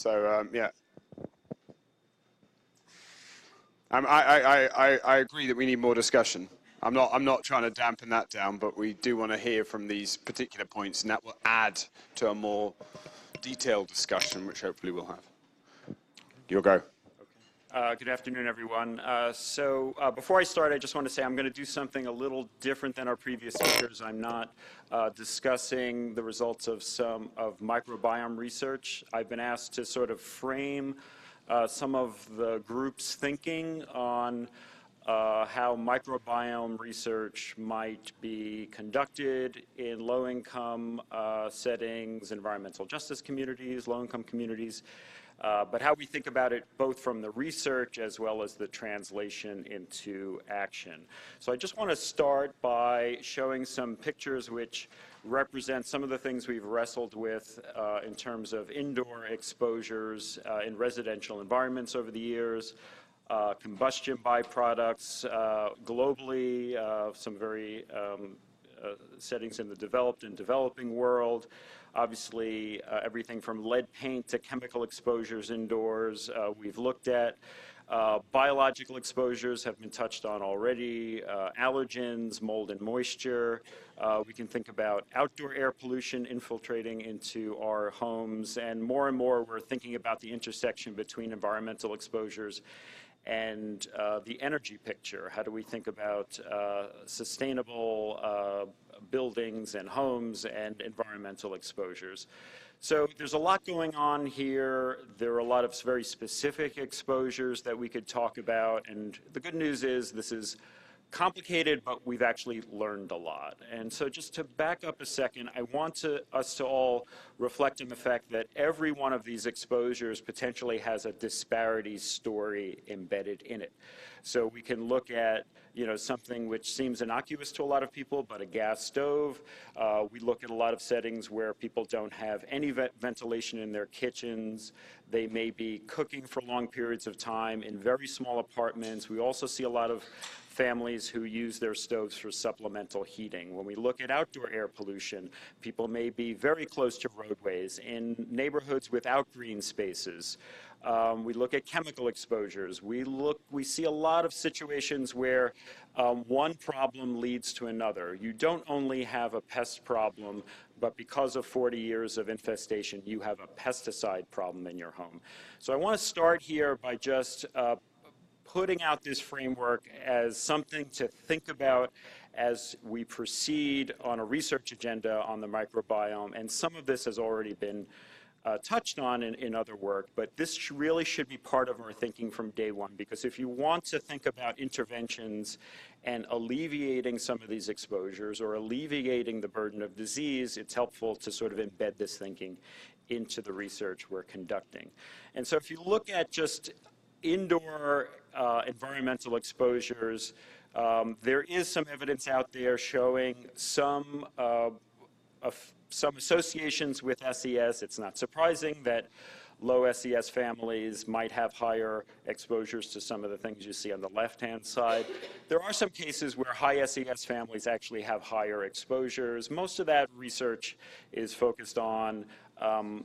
So yeah, I agree that we need more discussion. I'm not trying to dampen that down, but we do want to hear from these particular points, and that will add to a more detailed discussion, which hopefully we'll have. You'll go. Good afternoon, everyone. Before I start, I just want to say I'm going to do something a little different than our previous speakers. I'm not discussing the results of some of microbiome research. I've been asked to sort of frame some of the group's thinking on how microbiome research might be conducted in low-income settings, environmental justice communities, low-income communities, but how we think about it both from the research as well as the translation into action. So I just want to start by showing some pictures which represent some of the things we've wrestled with in terms of indoor exposures in residential environments over the years, combustion byproducts globally, some very settings in the developed and developing world. Obviously, everything from lead paint to chemical exposures indoors we've looked at. Biological exposures have been touched on already, allergens, mold and moisture. We can think about outdoor air pollution infiltrating into our homes, and more we're thinking about the intersection between environmental exposures and the energy picture. How do we think about sustainable buildings and homes and environmental exposures? So there's a lot going on here. There are a lot of very specific exposures that we could talk about, and the good news is this is complicated, but we've actually learned a lot. And so just to back up a second, I want us to all reflect on the fact that every one of these exposures potentially has a disparities story embedded in it. So we can look at, something which seems innocuous to a lot of people, but a gas stove. We look at a lot of settings where people don't have any ventilation in their kitchens. They may be cooking for long periods of time in very small apartments. We also see a lot of families who use their stoves for supplemental heating. When we look at outdoor air pollution, people may be very close to roadways in neighborhoods without green spaces. We look at chemical exposures. We see a lot of situations where one problem leads to another. You don't only have a pest problem, but because of 40 years of infestation, you have a pesticide problem in your home. So I want to start here by just putting out this framework as something to think about as we proceed on a research agenda on the microbiome. And some of this has already been touched on in other work, but this really should be part of our thinking from day one, because if you want to think about interventions and alleviating some of these exposures or alleviating the burden of disease, it's helpful to sort of embed this thinking into the research we're conducting. And so if you look at just indoor environmental exposures, there is some evidence out there showing some associations with SES. It's not surprising that low SES families might have higher exposures to some of the things you see on the left-hand side. There are some cases where high SES families actually have higher exposures. Most of that research is focused on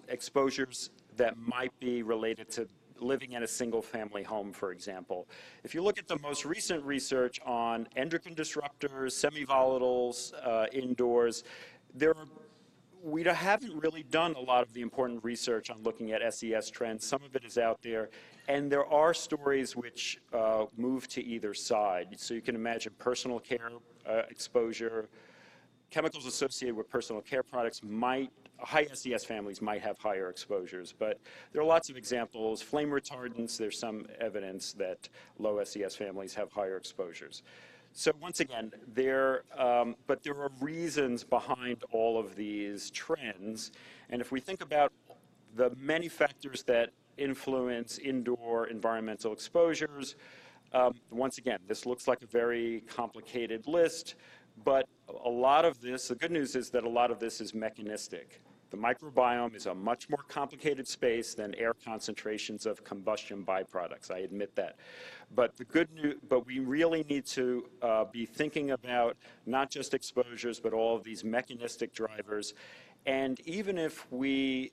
exposures that might be related to living in a single-family home, for example. If you look at the most recent research on endocrine disruptors, semi-volatiles indoors, we haven't really done a lot of the important research on looking at SES trends. Some of it is out there, and there are stories which move to either side. So you can imagine personal care exposure, chemicals associated with personal care products high SES families might have higher exposures, but there are lots of examples. Flame retardants, there's some evidence that low SES families have higher exposures. So once again, but there are reasons behind all of these trends, and if we think about the many factors that influence indoor environmental exposures, once again, this looks like a very complicated list, but a lot of this, the good news is that a lot of this is mechanistic. The microbiome is a much more complicated space than air concentrations of combustion byproducts. I admit that. But the good news, but we really need to be thinking about not just exposures, but all of these mechanistic drivers. And even if we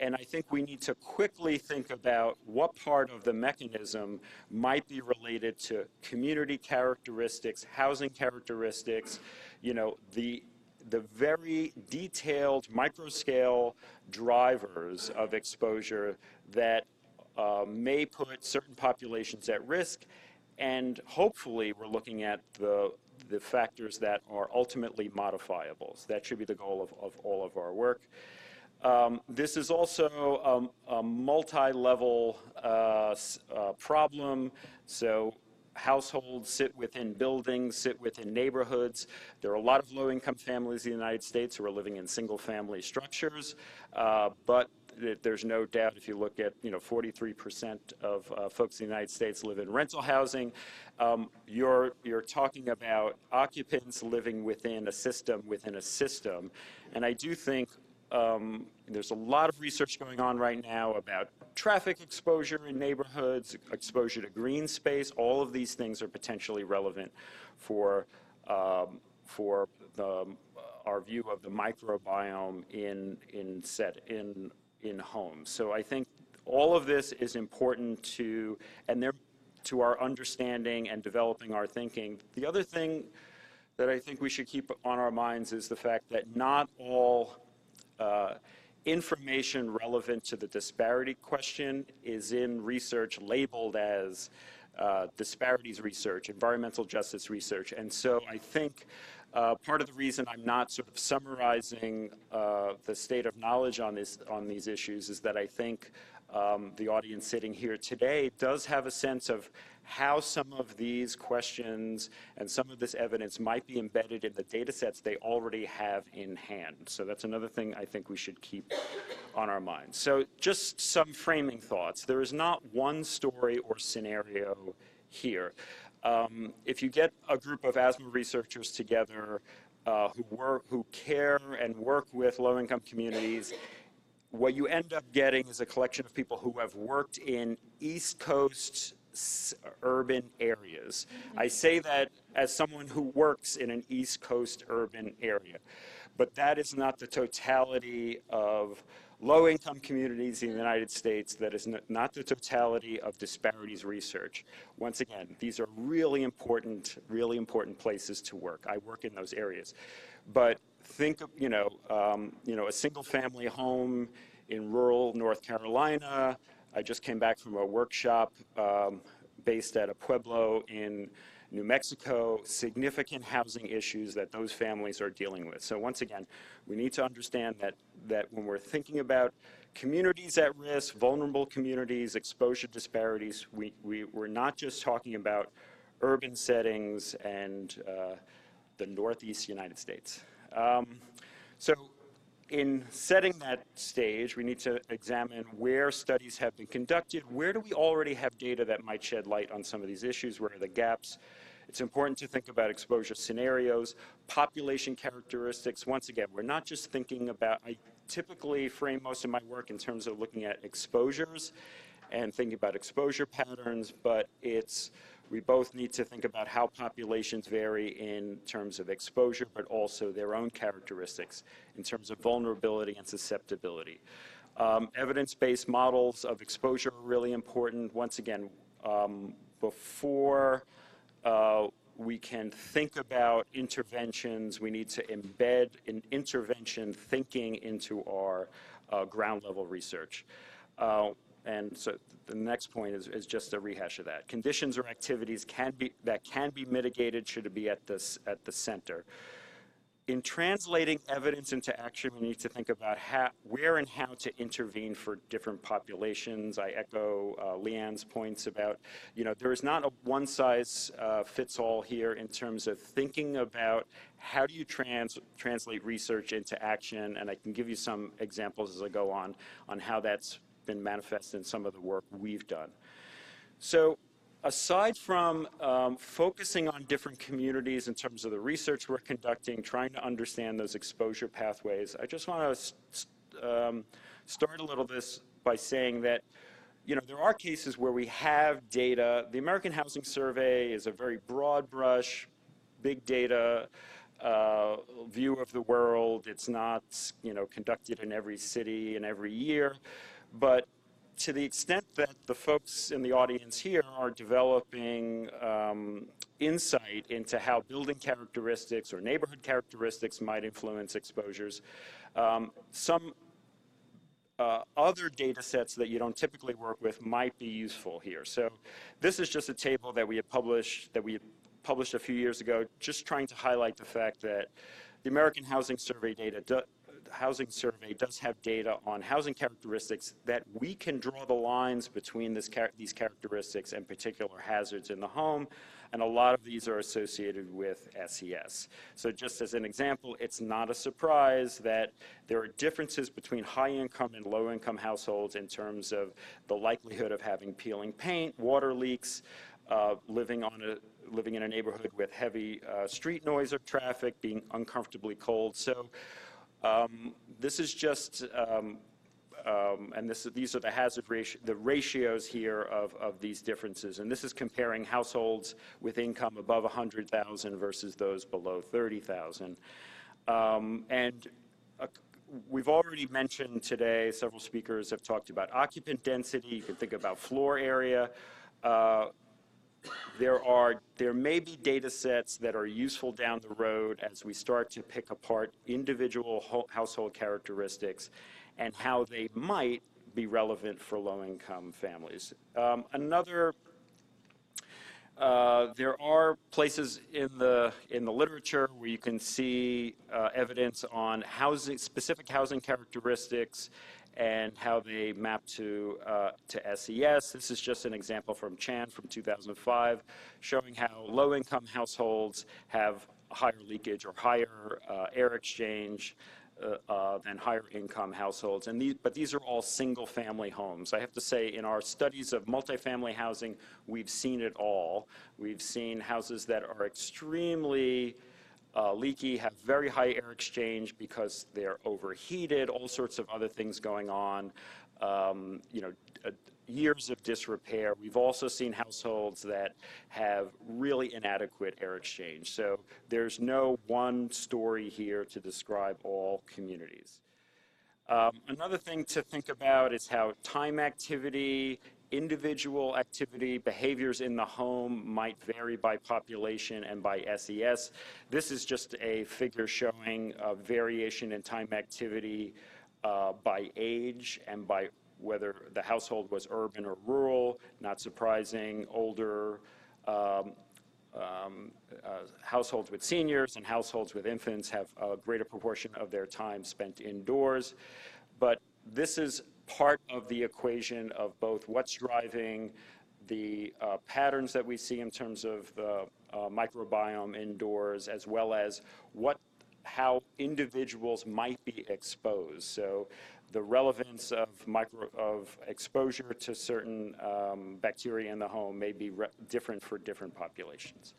And I think we need to quickly think about what part of the mechanism might be related to community characteristics, housing characteristics, the very detailed microscale drivers of exposure that may put certain populations at risk. And hopefully we're looking at the factors that are ultimately modifiable. So that should be the goal of all of our work. This is also a multi-level problem. So households sit within buildings, sit within neighborhoods. There are a lot of low-income families in the United States who are living in single-family structures, but there's no doubt if you look at 43% of folks in the United States live in rental housing. You're talking about occupants living within a system, and I do think there's a lot of research going on right now about traffic exposure in neighborhoods, exposure to green space. All of these things are potentially relevant for our view of the microbiome in homes. So I think all of this is important to our understanding and developing our thinking. The other thing that I think we should keep on our minds is the fact that not all information relevant to the disparity question is in research labeled as disparities research, environmental justice research. And so I think part of the reason I'm not sort of summarizing the state of knowledge on these issues is that I think the audience sitting here today does have a sense of how some of these questions and some of this evidence might be embedded in the data sets they already have in hand. So that's another thing I think we should keep on our minds. So just some framing thoughts. There is not one story or scenario here. If you get a group of asthma researchers together who care and work with low-income communities, what you end up getting is a collection of people who have worked in East Coast urban areas. I say that as someone who works in an East Coast urban area, but that is not the totality of low-income communities in the United States. That is not the totality of disparities research. Once again, these are really important places to work. I work in those areas. But think of, a single-family home in rural North Carolina. I just came back from a workshop based at a pueblo in New Mexico, significant housing issues that those families are dealing with. So once again, we need to understand that when we're thinking about communities at risk, vulnerable communities, exposure disparities, we're not just talking about urban settings and the Northeast United States. So in setting that stage, we need to examine where studies have been conducted, where do we already have data that might shed light on some of these issues, where are the gaps. It's important to think about exposure scenarios, population characteristics. Once again, we're not just thinking about, I typically frame most of my work in terms of looking at exposures and thinking about exposure patterns, but we both need to think about how populations vary in terms of exposure, but also their own characteristics in terms of vulnerability and susceptibility. Evidence-based models of exposure are really important. Once again, before we can think about interventions, we need to embed an intervention thinking into our ground level research. And so the next point is just a rehash of that. Conditions or activities that can be mitigated should be at the center. In translating evidence into action, we need to think about where and how to intervene for different populations. I echo Leanne's points about, there is not a one-size-fits-all here in terms of thinking about how do you translate research into action, and I can give you some examples as I go on how that's been manifested in some of the work we've done. So aside from focusing on different communities in terms of the research we're conducting, trying to understand those exposure pathways, I just want to start a little bit by saying that there are cases where we have data. The American Housing Survey is a very broad brush, big data view of the world. It's not, conducted in every city and every year. But to the extent that the folks in the audience here are developing insight into how building characteristics or neighborhood characteristics might influence exposures, some other data sets that you don't typically work with might be useful here. So this is just a table that we had published a few years ago, just trying to highlight the fact that the American Housing Survey does have data on housing characteristics that we can draw the lines between these characteristics and particular hazards in the home, and a lot of these are associated with SES. So just as an example, it's not a surprise that there are differences between high-income and low-income households in terms of the likelihood of having peeling paint, water leaks, living in a neighborhood with heavy street noise or traffic, being uncomfortably cold. So this is just, these are the hazard ratios here of these differences. And this is comparing households with income above 100,000 versus those below 30,000. We've already mentioned today, several speakers have talked about occupant density. You can think about floor area. There may be data sets that are useful down the road as we start to pick apart individual household characteristics and how they might be relevant for low-income families. There are places in the literature where you can see evidence on specific housing characteristics and how they map to SES. This is just an example from Chan from 2005, showing how low-income households have higher leakage or higher air exchange than higher income households. But these are all single-family homes. I have to say, in our studies of multifamily housing, we've seen it all. We've seen houses that are extremely leaky, have very high air exchange because they're overheated, all sorts of other things going on, years of disrepair. We've also seen households that have really inadequate air exchange. So there's no one story here to describe all communities. Another thing to think about is how time activity, individual activity, behaviors in the home might vary by population and by SES. This is just a figure showing variation in time activity by age and by whether the household was urban or rural. Not surprising, older households with seniors and households with infants have a greater proportion of their time spent indoors. But this is part of the equation of both what's driving the patterns that we see in terms of the microbiome indoors, as well as how individuals might be exposed. So the relevance of exposure to certain bacteria in the home may be different for different populations.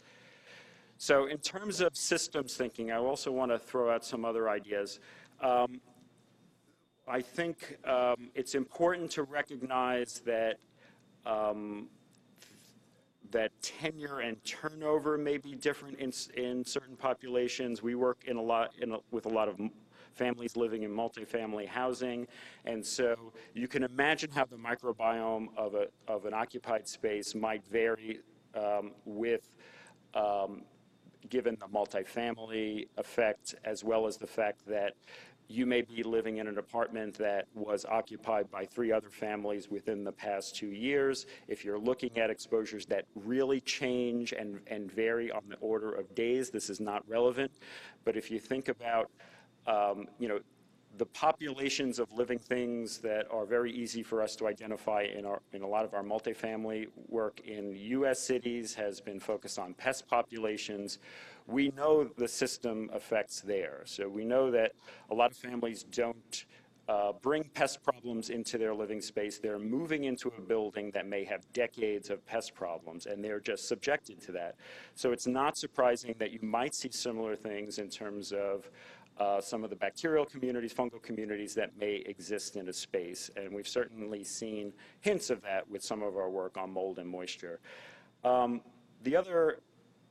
So in terms of systems thinking, I also want to throw out some other ideas. I think it's important to recognize that that tenure and turnover may be different in certain populations. We work with a lot of families living in multifamily housing, and so you can imagine how the microbiome of an occupied space might vary given the multifamily effect, as well as the fact that you may be living in an apartment that was occupied by 3 other families within the past 2 years. If you're looking at exposures that really change and vary on the order of days, this is not relevant. But if you think about, the populations of living things that are very easy for us to identify in a lot of our multifamily work in U.S. cities has been focused on pest populations. We know the system effects there. So we know that a lot of families don't bring pest problems into their living space. They're moving into a building that may have decades of pest problems, and they're just subjected to that. So it's not surprising that you might see similar things in terms of some of the bacterial communities, fungal communities that may exist in a space. And we've certainly seen hints of that with some of our work on mold and moisture. The other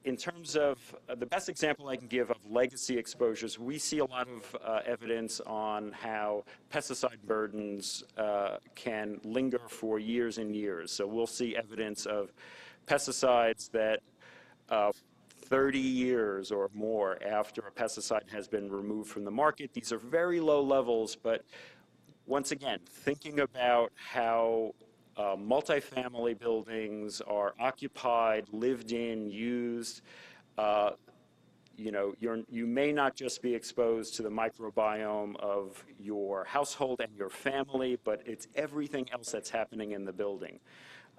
in terms of the best example I can give of legacy exposures, we see a lot of evidence on how pesticide burdens can linger for years and years. So we'll see evidence of pesticides that 30 years or more after a pesticide has been removed from the market. These are very low levels, but once again, thinking about how multifamily buildings are occupied, lived in, used, you may not just be exposed to the microbiome of your household and your family, but it's everything else that's happening in the building.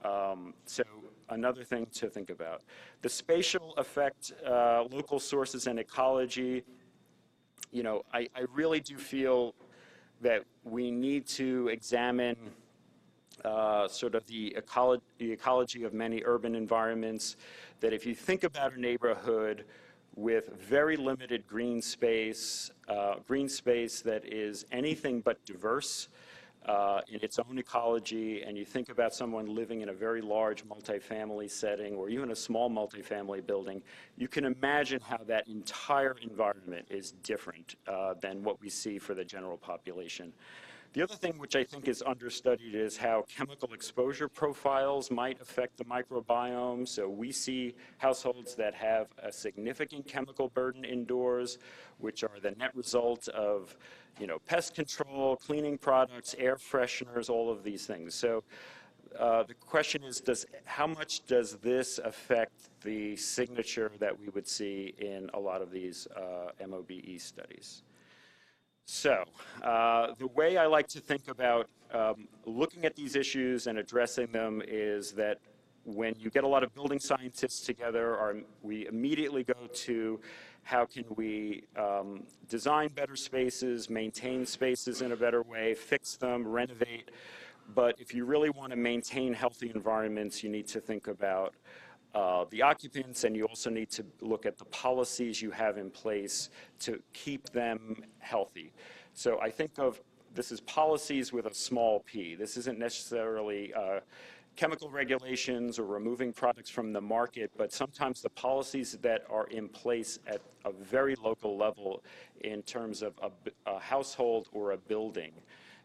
So another thing to think about. The spatial effect, local sources and ecology, I really do feel that we need to examine sort of the ecology of many urban environments, that if you think about a neighborhood with very limited green space that is anything but diverse in its own ecology, and you think about someone living in a very large multifamily setting or even a small multifamily building, you can imagine how that entire environment is different than what we see for the general population. The other thing which I think is understudied is how chemical exposure profiles might affect the microbiome. So we see households that have a significant chemical burden indoors, which are the net result of, pest control, cleaning products, air fresheners, all of these things. So the question is, how much does this affect the signature that we would see in a lot of these MOBE studies? So the way I like to think about looking at these issues and addressing them is that when you get a lot of building scientists together, we immediately go to how can we design better spaces, maintain spaces in a better way, fix them, renovate. But if you really want to maintain healthy environments, you need to think about the occupants, and you also need to look at the policies you have in place to keep them healthy. So I think of this as policies with a small p. This isn't necessarily chemical regulations or removing products from the market, but sometimes the policies that are in place at a very local level in terms of a household or a building.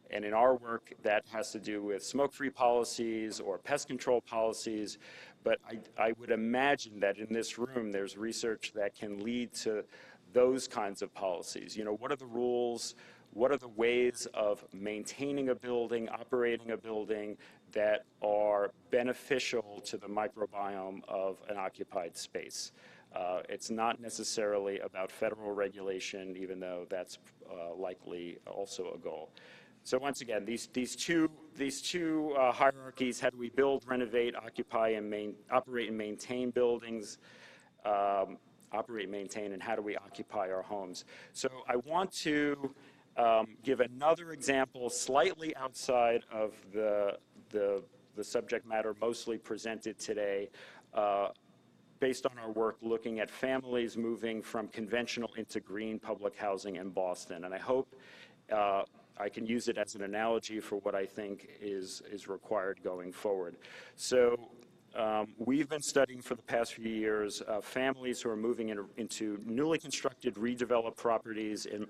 And in our work, that has to do with smoke-free policies or pest control policies. But I would imagine that in this room, there's research that can lead to those kinds of policies. What are the rules? What are the ways of maintaining a building, operating a building that are beneficial to the microbiome of an occupied space? It's not necessarily about federal regulation, even though that's likely also a goal. So once again, these two hierarchies: how do we build, renovate, occupy, and operate and maintain buildings, operate, maintain, and how do we occupy our homes? So I want to give another example slightly outside of the subject matter mostly presented today, based on our work looking at families moving from conventional into green public housing in Boston. And I hope I can use it as an analogy for what I think is required going forward. So we've been studying for the past few years families who are moving into newly constructed, redeveloped properties in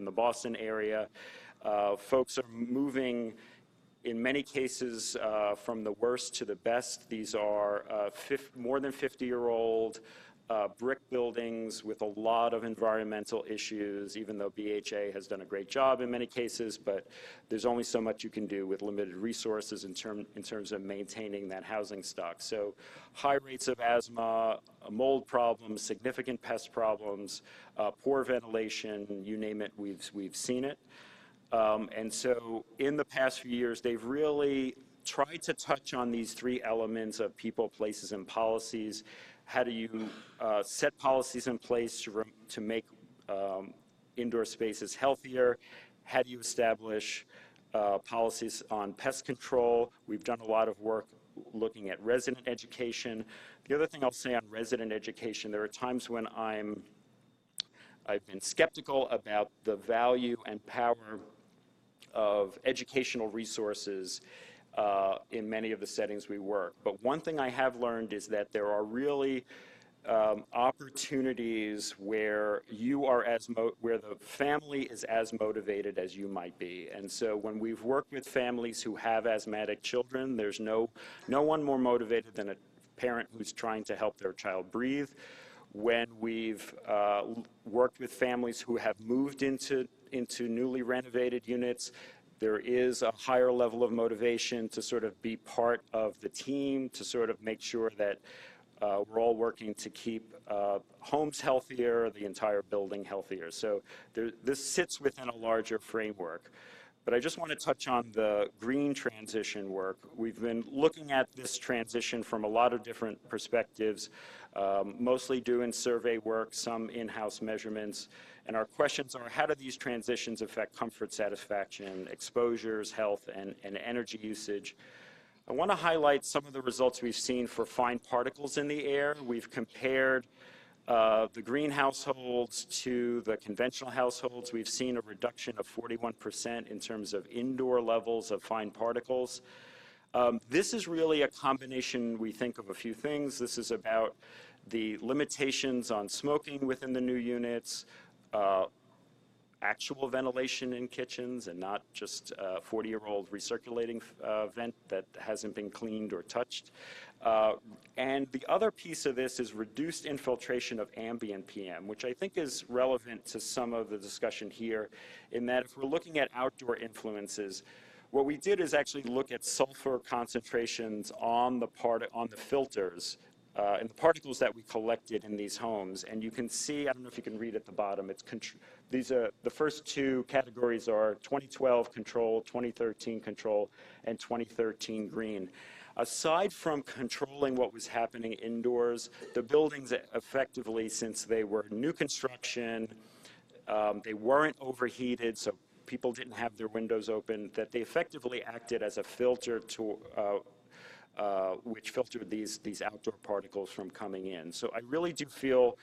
the Boston area. Folks are moving, in many cases, from the worst to the best. These are more than 50-year-old brick buildings with a lot of environmental issues, even though BHA has done a great job in many cases, but there's only so much you can do with limited resources in terms of maintaining that housing stock. So high rates of asthma, mold problems, significant pest problems, poor ventilation, you name it, we've seen it. And so in the past few years, they've really tried to touch on these three elements of people, places, and policies. How do you set policies in place to make indoor spaces healthier? How do you establish policies on pest control? We've done a lot of work looking at resident education. The other thing I'll say on resident education, there are times when I've been skeptical about the value and power of educational resources in many of the settings we work. But one thing I have learned is that there are really opportunities where you are where the family is as motivated as you might be. And so when we've worked with families who have asthmatic children, there's no one more motivated than a parent who's trying to help their child breathe. When we've worked with families who have moved into newly renovated units, there is a higher level of motivation to sort of be part of the team, to sort of make sure that we're all working to keep homes healthier, the entire building healthier. So this sits within a larger framework. But I just want to touch on the green transition work. We've been looking at this transition from a lot of different perspectives, mostly doing survey work, some in-house measurements. And our questions are, how do these transitions affect comfort, satisfaction, exposures, health, and energy usage? I want to highlight some of the results we've seen for fine particles in the air. We've compared the green households to the conventional households. We've seen a reduction of 41% in terms of indoor levels of fine particles. This is really a combination, we think, of a few things. This is about the limitations on smoking within the new units, actual ventilation in kitchens and not just a 40-year-old recirculating vent that hasn't been cleaned or touched. And the other piece of this is reduced infiltration of ambient PM, which I think is relevant to some of the discussion here, in that if we're looking at outdoor influences, what we did is actually look at sulfur concentrations on the filters and the particles that we collected in these homes. And you can see, I don't know if you can read at the bottom, these are the first two categories are 2012 control, 2013 control, and 2013 green. Aside from controlling what was happening indoors, the buildings effectively, since they were new construction, they weren't overheated, so people didn't have their windows open, that they effectively acted as a filter to which filtered these outdoor particles from coming in. So I really do feel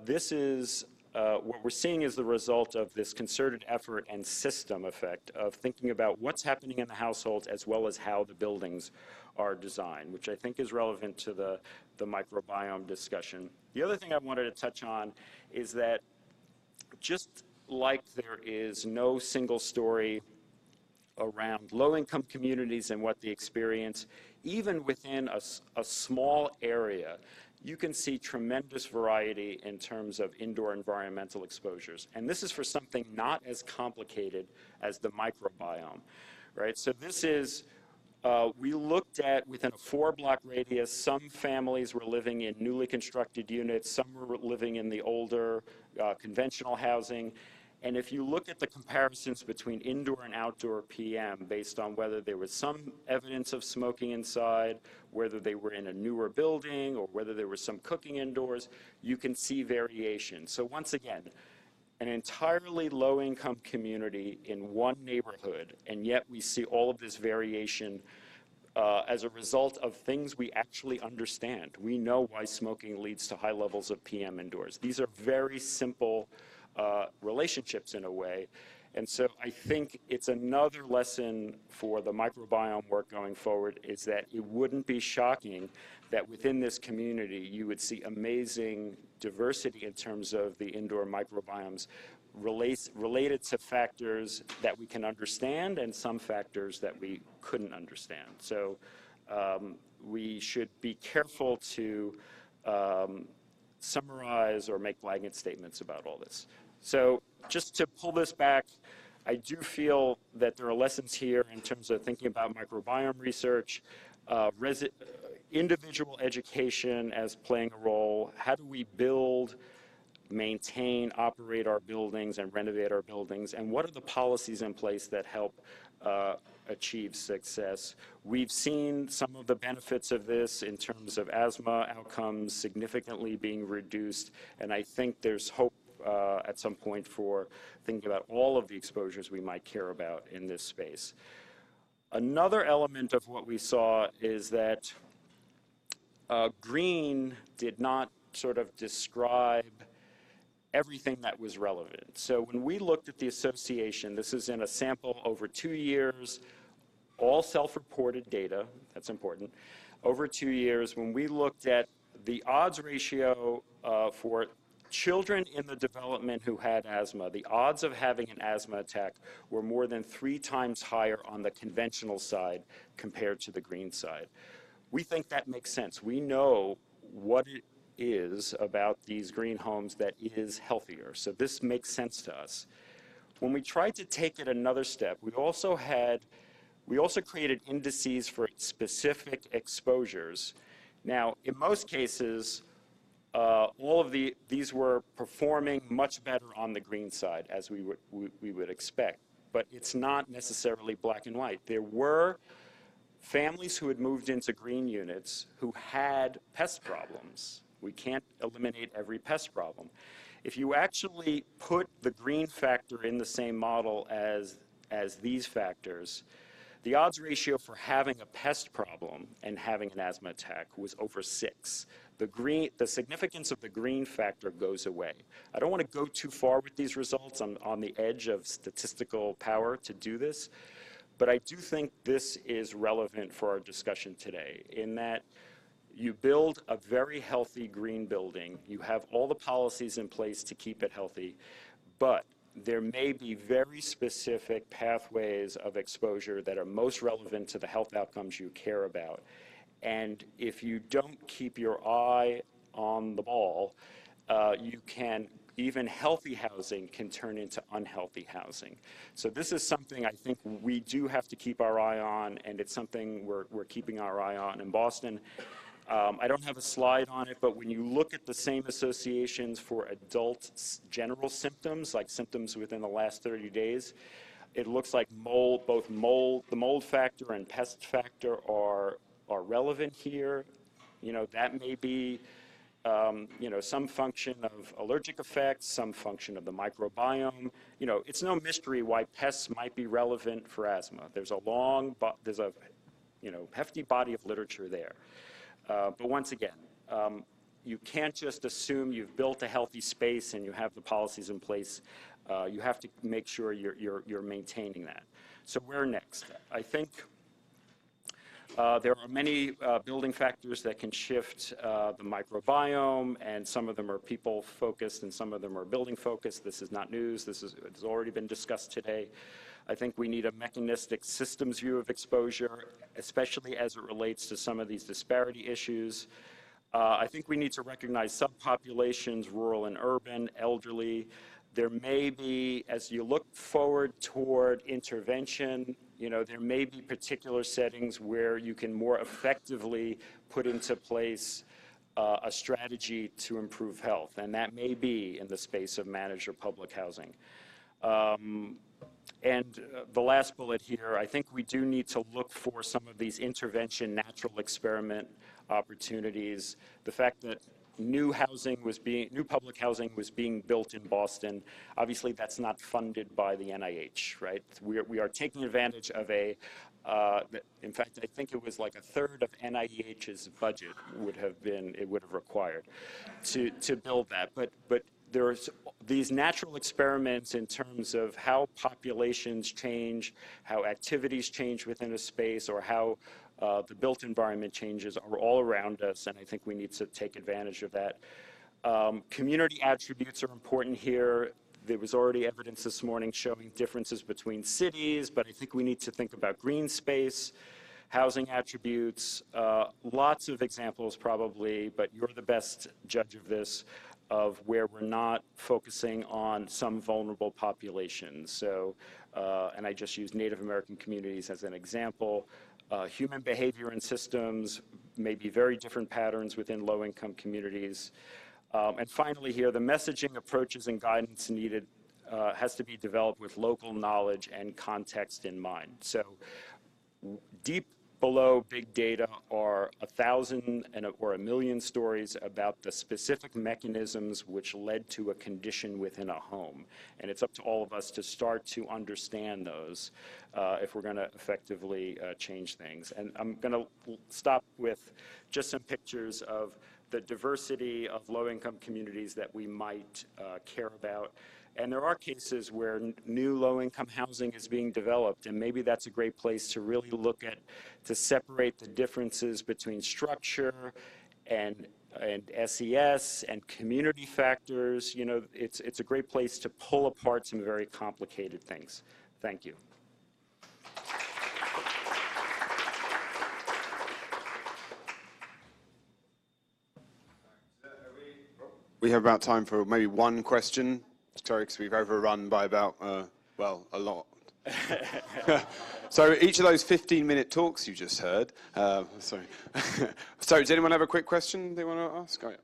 this is what we're seeing is the result of this concerted effort and system effect of thinking about what's happening in the households as well as how the buildings are designed, which I think is relevant to the microbiome discussion. The other thing I wanted to touch on is that just like there is no single story around low-income communities and what they experience, even within a small area, you can see tremendous variety in terms of indoor environmental exposures. And this is for something not as complicated as the microbiome, right? So this is, we looked at within a 4-block radius, some families were living in newly constructed units, some were living in the older conventional housing. And if you look at the comparisons between indoor and outdoor PM based on whether there was some evidence of smoking inside, whether they were in a newer building, or whether there was some cooking indoors, you can see variation. So once again, an entirely low-income community in one neighborhood, and yet we see all of this variation as a result of things we actually understand. We know why smoking leads to high levels of PM indoors. These are very simple relationships in a way. And so I think it's another lesson for the microbiome work going forward, is that it wouldn't be shocking that within this community you would see amazing diversity in terms of the indoor microbiomes related to factors that we can understand and some factors that we couldn't understand. So we should be careful to summarize or make blanket statements about all this. So just to pull this back, I do feel that there are lessons here in terms of thinking about microbiome research, individual education as playing a role. How do we build, maintain, operate our buildings and renovate our buildings? And what are the policies in place that help achieve success? We've seen some of the benefits of this in terms of asthma outcomes significantly being reduced, and I think there's hope at some point for thinking about all of the exposures we might care about in this space. Another element of what we saw is that green did not sort of describe everything that was relevant. So when we looked at the association, this is in a sample over 2 years, all self-reported data, that's important. Over 2 years, when we looked at the odds ratio for children in the development who had asthma, the odds of having an asthma attack were more than 3 times higher on the conventional side compared to the green side. We think that makes sense. We know what it is about these green homes that is healthier. So this makes sense to us. When we tried to take it another step, we also created indices for specific exposures. Now, in most cases, all of these were performing much better on the green side, as we would expect. But it's not necessarily black and white. There were families who had moved into green units who had pest problems. We can't eliminate every pest problem. If you actually put the green factor in the same model as these factors, the odds ratio for having a pest problem and having an asthma attack was over 6. The significance of the green factor goes away. I don't want to go too far with these results. I'm on the edge of statistical power to do this, but I do think this is relevant for our discussion today, in that you build a very healthy green building, you have all the policies in place to keep it healthy, but there may be very specific pathways of exposure that are most relevant to the health outcomes you care about. And if you don't keep your eye on the ball, even healthy housing can turn into unhealthy housing. So this is something I think we do have to keep our eye on, and it's something we're keeping our eye on in Boston. I don't have a slide on it, but when you look at the same associations for adult general symptoms, like symptoms within the last 30 days, it looks like the mold factor and pest factor are relevant here. That may be some function of allergic effects, some function of the microbiome. It's no mystery why pests might be relevant for asthma. There's a hefty body of literature there. But once again, you can't just assume you've built a healthy space and you have the policies in place. You have to make sure you're maintaining that. So where next? I think there are many building factors that can shift the microbiome, and some of them are people-focused and some of them are building-focused. This is not news. It's already been discussed today. I think we need a mechanistic systems view of exposure, especially as it relates to some of these disparity issues. I think we need to recognize subpopulations, rural and urban, elderly. There may be, as you look forward toward intervention, there may be particular settings where you can more effectively put into place a strategy to improve health, and that may be in the space of managed or public housing. And the last bullet here, I think we do need to look for some of these intervention, natural experiment opportunities. The fact that new public housing was being built in Boston, obviously that's not funded by the NIH, right? We are taking advantage of in fact, I think it was like a third of NIH's budget would have required to build that. But there's these natural experiments in terms of how populations change, how activities change within a space, or how the built environment changes are all around us, and I think we need to take advantage of that. Community attributes are important here. There was already evidence this morning showing differences between cities, but I think we need to think about green space, housing attributes, lots of examples probably, but you're the best judge of this, of where we're not focusing on some vulnerable populations. So, and I just use Native American communities as an example. Human behavior and systems may be very different patterns within low-income communities. And finally here, the messaging approaches and guidance needed has to be developed with local knowledge and context in mind. So deep below big data are 1,000 or 1 million stories about the specific mechanisms which led to a condition within a home. And it's up to all of us to start to understand those if we're going to effectively change things. And I'm going to stop with just some pictures of the diversity of low-income communities that we might care about. And there are cases where new low-income housing is being developed, and maybe that's a great place to really look at, to separate the differences between structure and SES and community factors. You know, it's a great place to pull apart some very complicated things. Thank you. We have about time for maybe one question. Sorry, because we've overrun by about, well, a lot. So each of those 15-minute talks you just heard, sorry. So does anyone have a quick question they want to ask? Oh, yeah.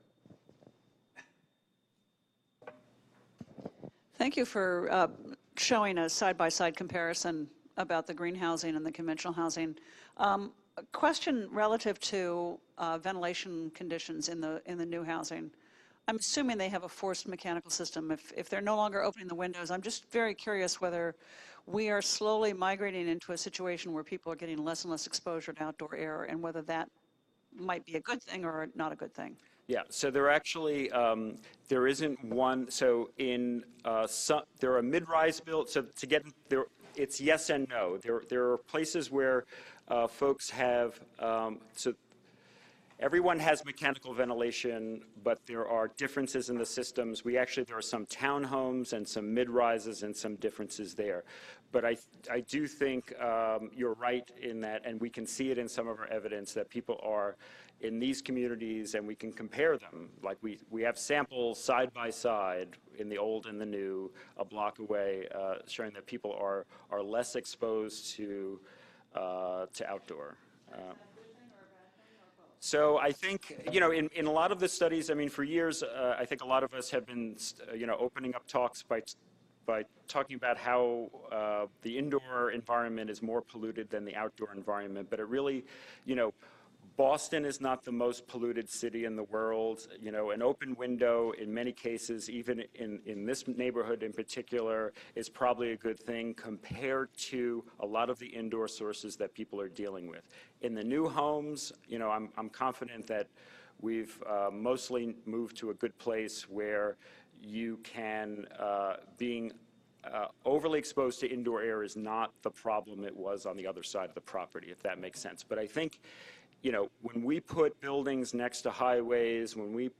Thank you for showing a side-by-side comparison about the green housing and the conventional housing. A question relative to ventilation conditions in the new housing. I'm assuming they have a forced mechanical system. If they're no longer opening the windows, I'm just very curious whether we are slowly migrating into a situation where people are getting less and less exposure to outdoor air, and whether that might be a good thing or not a good thing. Yeah, so there actually, there isn't one, so in there are mid-rise builds, so to get there, it's yes and no. There are places where folks have, so everyone has mechanical ventilation, but there are differences in the systems. There are some townhomes and some mid-rises and some differences there. But I do think you're right in that, and we can see it in some of our evidence, that people are in these communities, and we can compare them. Like we have samples side by side in the old and the new, a block away, showing that people are less exposed to outdoor. So I think, you know, in a lot of the studies, I mean, for years, I think a lot of us have been, you know, opening up talks by talking about how the indoor environment is more polluted than the outdoor environment. But it really, you know, Boston is not the most polluted city in the world. You know, an open window in many cases, even in this neighborhood in particular, is probably a good thing compared to a lot of the indoor sources that people are dealing with. In the new homes, you know, I'm confident that we've mostly moved to a good place where you can, being overly exposed to indoor air is not the problem it was on the other side of the property, if that makes sense. But I think, you know, when we put buildings next to highways, when we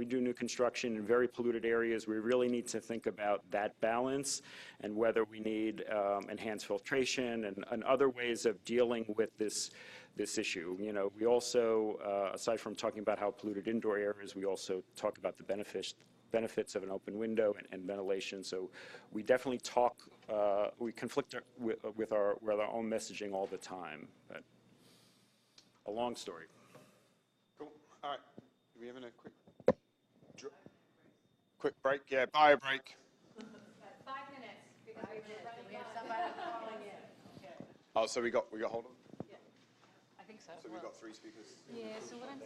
do new construction in very polluted areas, we really need to think about that balance and whether we need enhanced filtration and other ways of dealing with this issue. You know, we also, aside from talking about how polluted indoor air is, we also talk about the benefits of an open window and ventilation. So we definitely we conflict with our own messaging all the time. But a long story. Cool. All right. Are we having a quick break? Yeah, bio break. 5 minutes. Because we have somebody calling in. Okay. Oh, so we got hold on? Yeah, I think so. So we got 3 speakers. Yeah, so what I'm thinking